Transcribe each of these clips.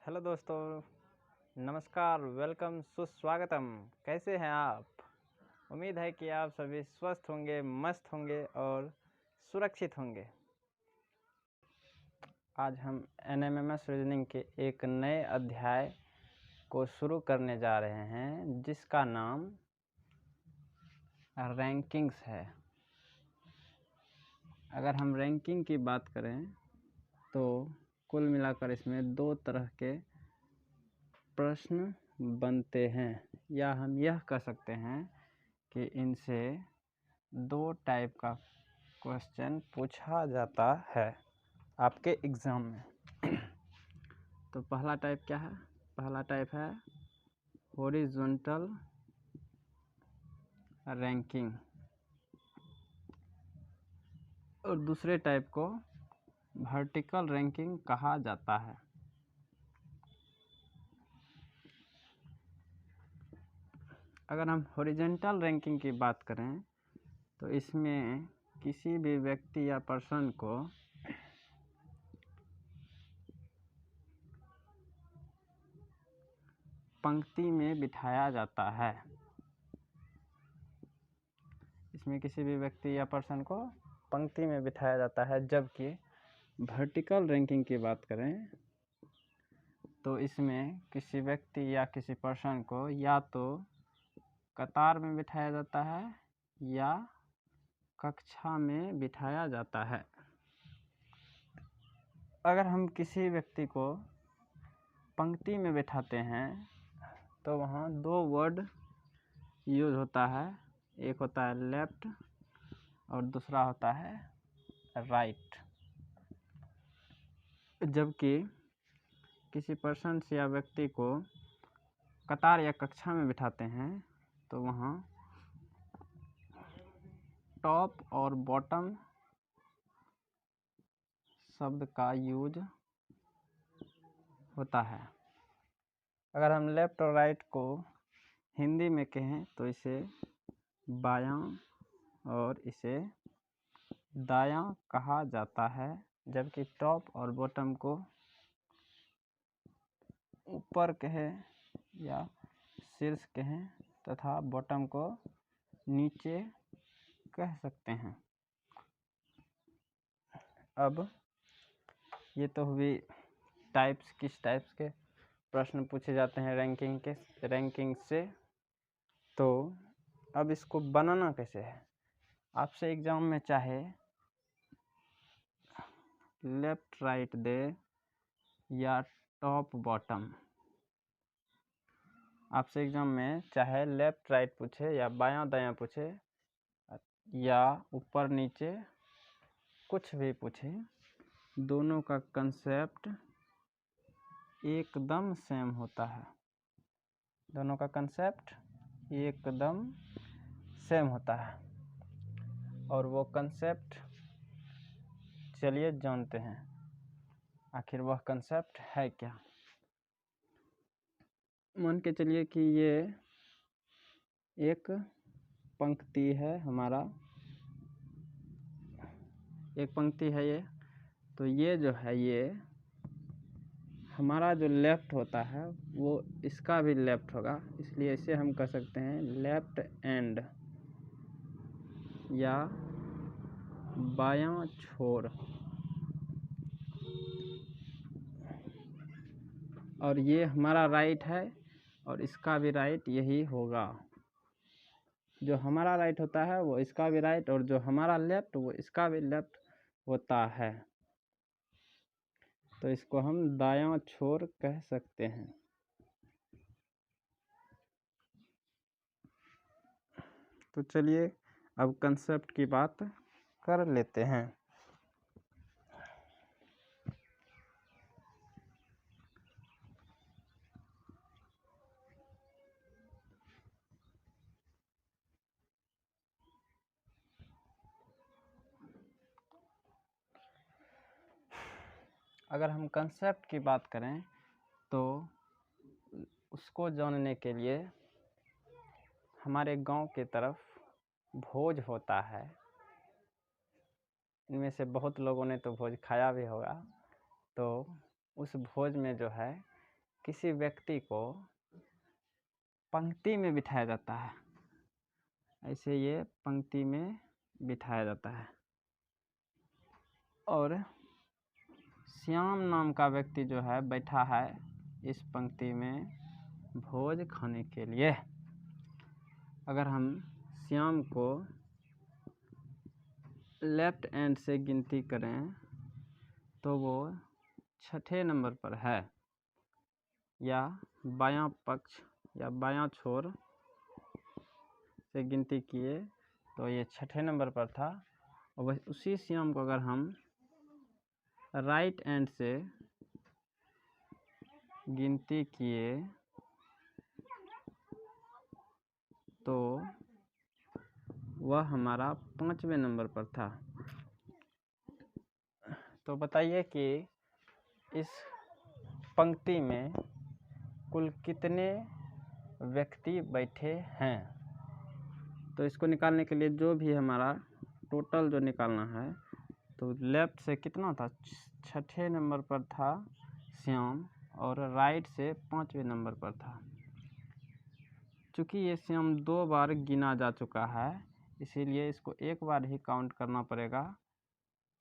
Hello दोस्तों, नमस्कार, welcome, सुस्वागतम। कैसे हैं आप? उम्मीद है कि आप सभी स्वस्थ होंगे, मस्त होंगे और सुरक्षित होंगे। आज हम एनएमएमएस रीजनिंग के एक नए अध्याय को शुरू करने जा रहे हैं, जिसका नाम रैंकिंग्स है। अगर हम रैंकिंग की बात करें तो कुल मिलाकर इसमें दो तरह के प्रश्न बनते हैं, या हम यह कह सकते हैं कि इनसे दो टाइप का क्वेश्चन पूछा जाता है आपके एग्ज़ाम में। तो पहला टाइप क्या है? पहला टाइप है हॉरिजॉन्टल रैंकिंग और दूसरे टाइप को वर्टिकल रैंकिंग कहा जाता है। अगर हम हॉरिजॉन्टल रैंकिंग की बात करें तो इसमें किसी भी व्यक्ति या पर्सन को पंक्ति में बिठाया जाता है। इसमें किसी भी व्यक्ति या पर्सन को पंक्ति में बिठाया जाता है, जबकि वर्टिकल रैंकिंग की बात करें तो इसमें किसी व्यक्ति या किसी पर्सन को या तो कतार में बिठाया जाता है या कक्षा में बिठाया जाता है। अगर हम किसी व्यक्ति को पंक्ति में बिठाते हैं तो वहाँ दो वर्ड यूज होता है, एक होता है लेफ्ट और दूसरा होता है राइट। जबकि किसी पर्सन या व्यक्ति को कतार या कक्षा में बिठाते हैं तो वहाँ टॉप और बॉटम शब्द का यूज होता है। अगर हम लेफ्ट और राइट को हिंदी में कहें तो इसे बायां और इसे दायां कहा जाता है, जबकि टॉप और बॉटम को ऊपर कहें या शीर्ष कहें तथा बॉटम को नीचे कह सकते हैं। अब ये तो हुई टाइप्स, किस टाइप्स के प्रश्न पूछे जाते हैं रैंकिंग से। तो अब इसको बनाना कैसे है? आपसे एग्जाम में चाहे लेफ्ट राइट दे या टॉप बॉटम, आपसे एग्जाम में चाहे लेफ्ट राइट पूछे या बायां दायां पूछे या ऊपर नीचे कुछ भी पूछे, दोनों का कंसेप्ट एकदम सेम होता है। दोनों का कंसेप्ट एकदम सेम होता है। और वो कंसेप्ट चलिए जानते हैं, आखिर वह कंसेप्ट है क्या। मान के चलिए कि ये एक पंक्ति है, हमारा एक पंक्ति है ये। तो ये जो है, ये हमारा जो लेफ्ट होता है वो इसका भी लेफ्ट होगा, इसलिए इसे हम कह सकते हैं लेफ्ट एंड या बायां छोर। और ये हमारा राइट है और इसका भी राइट यही होगा। जो हमारा राइट होता है वो इसका भी राइट, और जो हमारा लेफ्ट वो इसका भी लेफ्ट होता है। तो इसको हम दायां छोर कह सकते हैं। तो चलिए अब कंसेप्ट की बात कर लेते हैं। अगर हम कंसेप्ट की बात करें तो उसको जानने के लिए हमारे गांव के तरफ भोज होता है। इनमें से बहुत लोगों ने तो भोज खाया भी होगा। तो उस भोज में जो है किसी व्यक्ति को पंक्ति में बिठाया जाता है, ऐसे ये पंक्ति में बिठाया जाता है। और श्याम नाम का व्यक्ति जो है बैठा है इस पंक्ति में भोज खाने के लिए। अगर हम श्याम को लेफ्ट एंड से गिनती करें तो वो छठे नंबर पर है, या बायां पक्ष या बायां छोर से गिनती किए तो ये छठे नंबर पर था। और वह उसी श्याम को अगर हम राइट एंड से गिनती किए तो वह हमारा 5वें नंबर पर था। तो बताइए कि इस पंक्ति में कुल कितने व्यक्ति बैठे हैं। तो इसको निकालने के लिए जो भी हमारा टोटल जो निकालना है, तो लेफ्ट से कितना था, छठे नंबर पर था श्याम, और राइट से 5वें नंबर पर था। चूँकि ये श्याम 2 बार गिना जा चुका है, इसीलिए इसको एक बार ही काउंट करना पड़ेगा,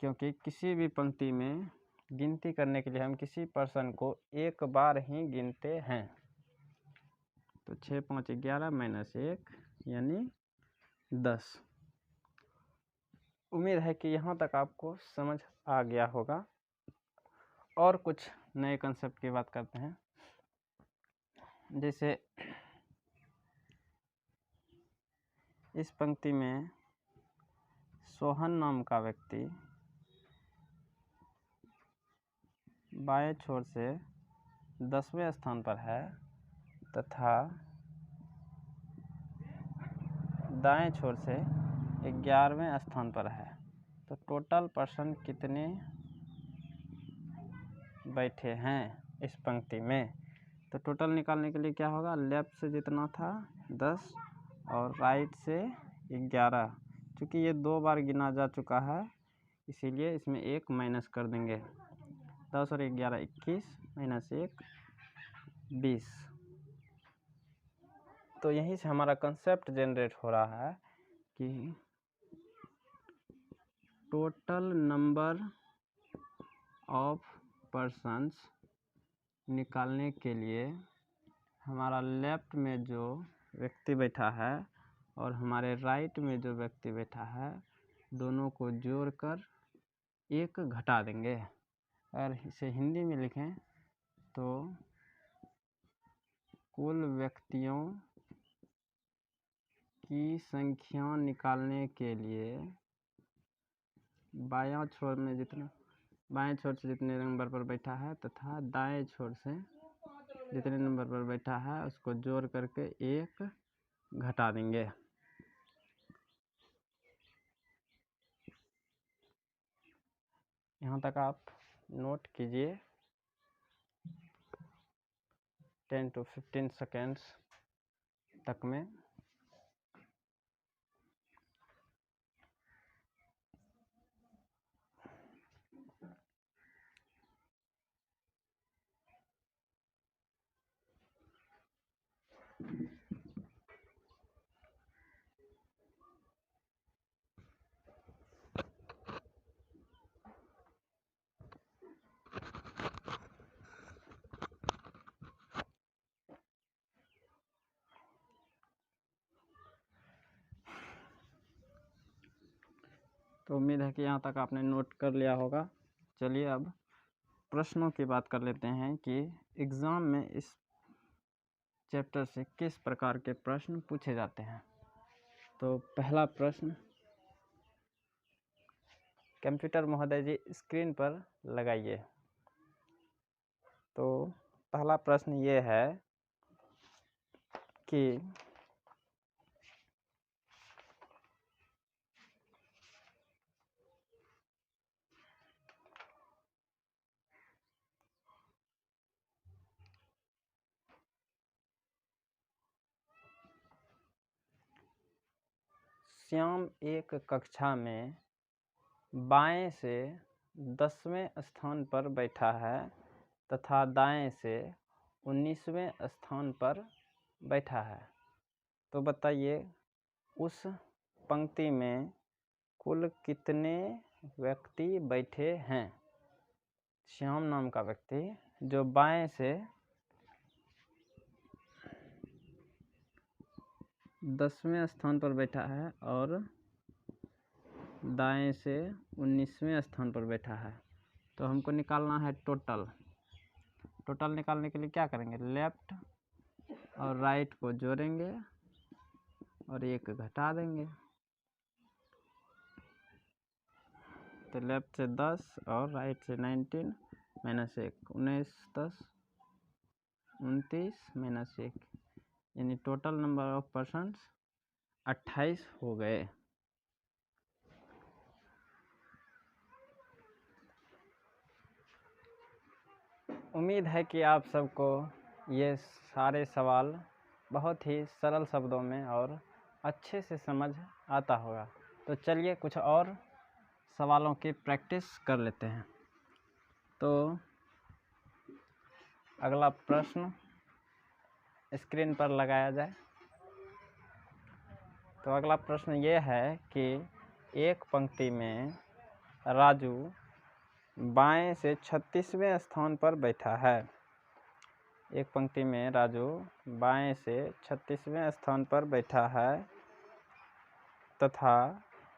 क्योंकि किसी भी पंक्ति में गिनती करने के लिए हम किसी पर्सन को एक बार ही गिनते हैं। तो 6 5 11 माइनस 1 यानी 10। उम्मीद है कि यहाँ तक आपको समझ आ गया होगा। और कुछ नए कंसेप्ट की बात करते हैं। जैसे इस पंक्ति में सोहन नाम का व्यक्ति बाएं छोर से 10वें स्थान पर है तथा दाएं छोर से 11वें स्थान पर है। तो टोटल पर्सन कितने बैठे हैं इस पंक्ति में। तो टोटल निकालने के लिए क्या होगा, लेफ्ट से जितना था 10 और राइट से 11। क्योंकि ये 2 बार गिना जा चुका है, इसीलिए इसमें 1 माइनस कर देंगे। 10 और 11 21 माइनस 1 20। तो यहीं से हमारा कंसेप्ट जनरेट हो रहा है कि टोटल नंबर ऑफ पर्सन्स निकालने के लिए हमारा लेफ्ट में जो व्यक्ति बैठा है और हमारे राइट में जो व्यक्ति बैठा है, दोनों को जोड़कर 1 घटा देंगे। अगर इसे हिंदी में लिखें तो कुल व्यक्तियों की संख्या निकालने के लिए बाएं छोर से जितने नंबर पर बैठा है तथा दाएं छोर से जितने नंबर पर बैठा है उसको जोड़ करके 1 घटा देंगे। यहाँ तक आप नोट कीजिए। 10 to 15 सेकेंड्स तक में। तो उम्मीद है कि यहाँ तक आपने नोट कर लिया होगा। चलिए अब प्रश्नों की बात कर लेते हैं कि एग्ज़ाम में इस चैप्टर से किस प्रकार के प्रश्न पूछे जाते हैं। तो पहला प्रश्न कंप्यूटर महोदय जी स्क्रीन पर लगाइए। तो पहला प्रश्न ये है कि श्याम एक कक्षा में बाएं से 10वें स्थान पर बैठा है तथा दाएं से 19वें स्थान पर बैठा है। तो बताइए उस पंक्ति में कुल कितने व्यक्ति बैठे हैं। श्याम नाम का व्यक्ति जो बाएं से 10वें स्थान पर बैठा है और दाएं से 19वें स्थान पर बैठा है। तो हमको निकालना है टोटल। टोटल निकालने के लिए क्या करेंगे, लेफ्ट और राइट को जोड़ेंगे और एक घटा देंगे। तो लेफ्ट से 10 और राइट से 19 माइनस 1, 19 10 29 माइनस 1, यानी टोटल नंबर ऑफ पर्सन्स 28 हो गए। उम्मीद है कि आप सबको ये सारे सवाल बहुत ही सरल शब्दों में और अच्छे से समझ आता होगा। तो चलिए कुछ और सवालों की प्रैक्टिस कर लेते हैं। तो अगला प्रश्न स्क्रीन पर लगाया जाए। तो अगला प्रश्न ये है कि एक पंक्ति में राजू बाएं से 36वें स्थान पर बैठा है। एक पंक्ति में राजू बाएं से 36वें स्थान पर बैठा है तथा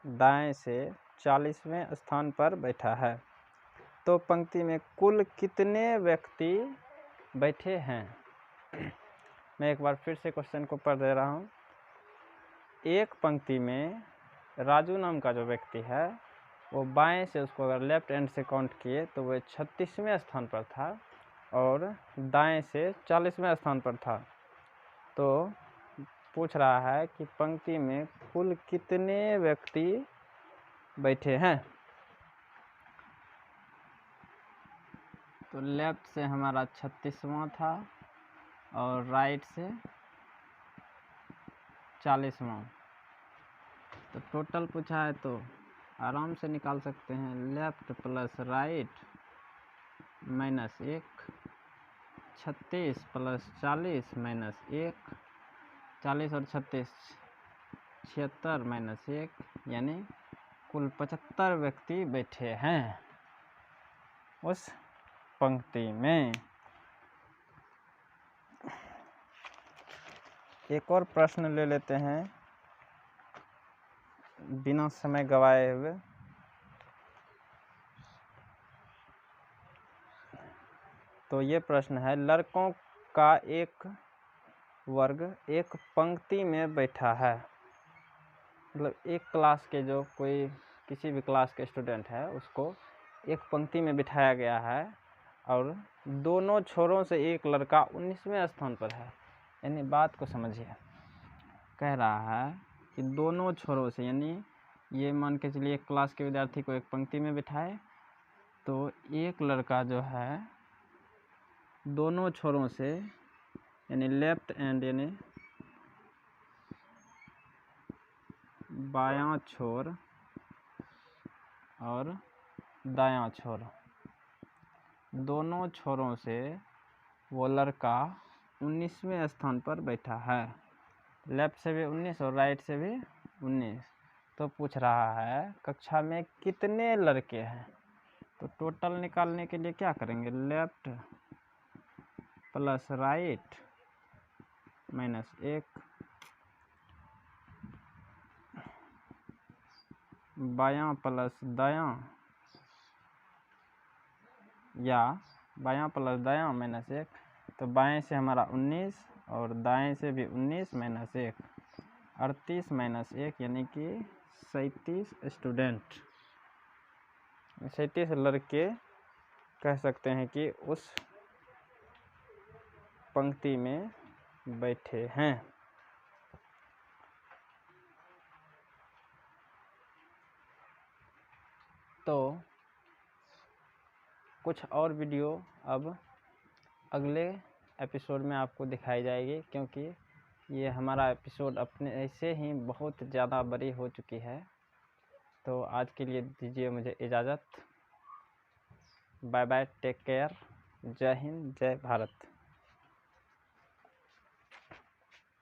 दाएं से 40वें स्थान पर बैठा है। तो पंक्ति में कुल कितने व्यक्ति बैठे हैं। मैं एक बार फिर से क्वेश्चन को पढ़ दे रहा हूँ। एक पंक्ति में राजू नाम का जो व्यक्ति है वो बाएं से, उसको अगर लेफ्ट एंड से काउंट किए तो वह 36वें स्थान पर था और दाएं से 40वें स्थान पर था। तो पूछ रहा है कि पंक्ति में कुल कितने व्यक्ति बैठे हैं। तो लेफ्ट से हमारा 36वां था और राइट से 40वां। तो टोटल पूछा है तो आराम से निकाल सकते हैं। Left plus right minus 1, 36 plus 40 minus 1, 40 और 36 76 माइनस 1, यानी कुल 75 व्यक्ति बैठे हैं उस पंक्ति में। एक और प्रश्न ले लेते हैं बिना समय गवाए हुए। तो ये प्रश्न है, लड़कों का एक वर्ग एक पंक्ति में बैठा है। मतलब एक क्लास के जो कोई किसी भी क्लास के स्टूडेंट है उसको एक पंक्ति में बिठाया गया है और दोनों छोरों से एक लड़का 19वें स्थान पर है। यानी बात को समझिए, कह रहा है कि दोनों छोरों से, यानी ये मान के चलिए एक क्लास के विद्यार्थी को एक पंक्ति में बिठाए तो एक लड़का जो है दोनों छोरों से, यानी लेफ्ट एंड यानी बायां छोर और दायां छोर, दोनों छोरों से वो लड़का 19वें स्थान पर बैठा है। लेफ्ट से भी 19 और राइट से भी 19। तो पूछ रहा है कक्षा में कितने लड़के हैं। तो टोटल निकालने के लिए क्या करेंगे, लेफ्ट प्लस राइट माइनस 1, बायां प्लस दायां या बायां प्लस दायां माइनस 1। तो बाएं से हमारा 19 और दाएं से भी 19 माइनस 1, 38 माइनस 1, यानी कि 37 स्टूडेंट, 37 लड़के कह सकते हैं कि उस पंक्ति में बैठे हैं। तो कुछ और वीडियो अब अगले एपिसोड में आपको दिखाई जाएगी, क्योंकि ये हमारा एपिसोड अपने ऐसे ही बहुत ज़्यादा बड़ी हो चुकी है। तो आज के लिए दीजिए मुझे इजाज़त। बाय बाय, टेक केयर, जय हिंद, जय भारत।